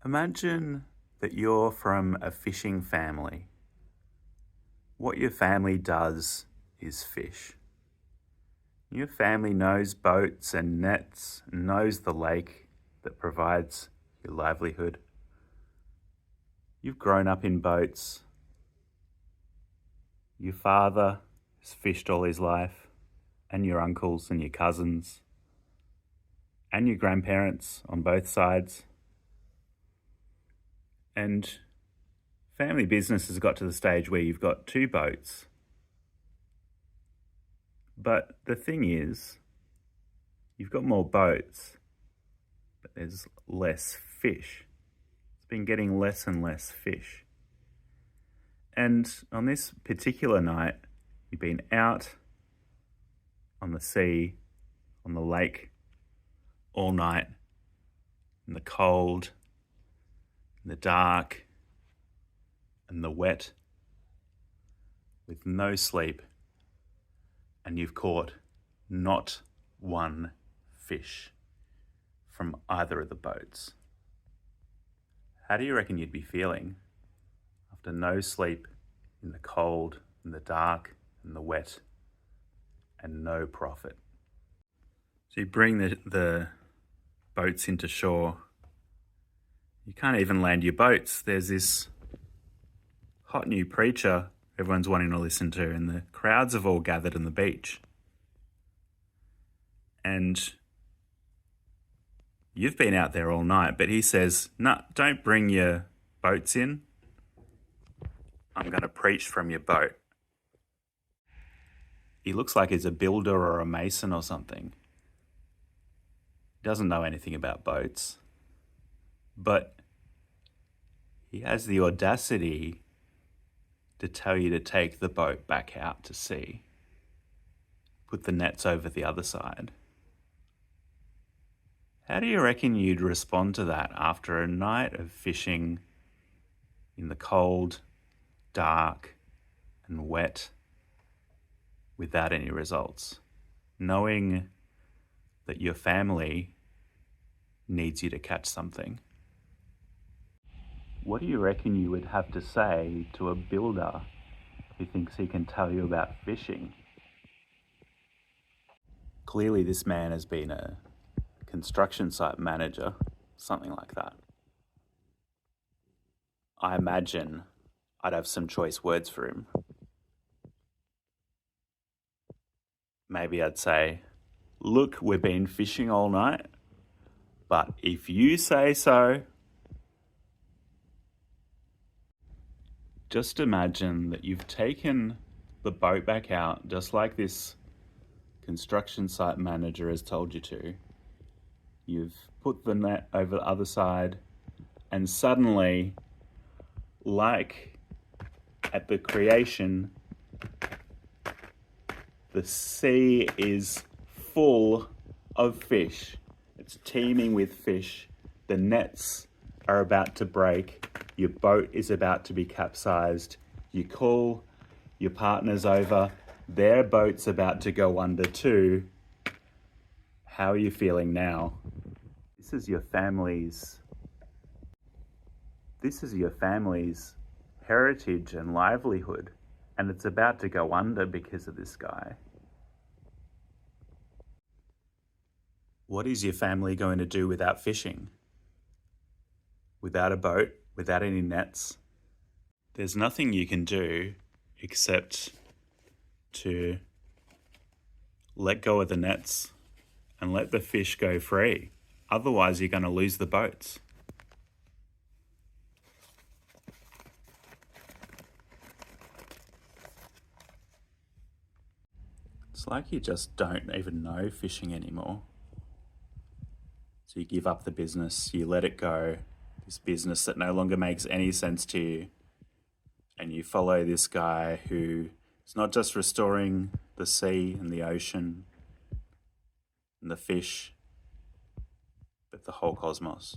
Imagine that you're from a fishing family. What your family does is fish. Your family knows boats and nets and knows the lake that provides your livelihood. You've grown up in boats. Your father has fished all his life, and your uncles and your cousins, and your grandparents on both sides. And family business has got to the stage where you've got two boats. But the thing is, you've got more boats, but there's less fish. It's been getting less and less fish. And on this particular night, you've been out on the sea, on the lake, all night, in the cold, in the dark, and the wet, with no sleep, and you've caught not one fish from either of the boats. How do you reckon you'd be feeling after no sleep, in the cold, in the dark, in the wet, and no profit? So you bring the boats into shore. You can't even land your boats. There's this hot new preacher everyone's wanting to listen to, and the crowds have all gathered on the beach. And you've been out there all night, but he says, "No, don't bring your boats in. I'm going to preach from your boat." He looks like he's a builder or a mason or something. He doesn't know anything about boats, but he has the audacity to tell you to take the boat back out to sea. Put the nets over the other side. How do you reckon you'd respond to that after a night of fishing in the cold, dark, and wet without any results, knowing that your family needs you to catch something? What do you reckon you would have to say to a builder who thinks he can tell you about fishing? Clearly, this man has been a construction site manager, something like that. I imagine I'd have some choice words for him. Maybe I'd say, "Look, we've been fishing all night, but if you say so..." Just imagine that you've taken the boat back out just like this construction site manager has told you to. You've put the net over the other side, and suddenly, like at the creation, the sea is full of fish. It's teeming with fish. The nets are about to break. Your boat is about to be capsized. You call your partners over. Their boat's about to go under too. How are you feeling now? This is your family's heritage and livelihood, and it's about to go under because of this guy. What is your family going to do without fishing? Without a boat? Without any nets? There's nothing you can do except to let go of the nets and let the fish go free. Otherwise, you're going to lose the boats. It's like you just don't even know fishing anymore. So you give up the business, you let it go, this business that no longer makes any sense to you, and you follow this guy who is not just restoring the sea and the ocean and the fish, but the whole cosmos.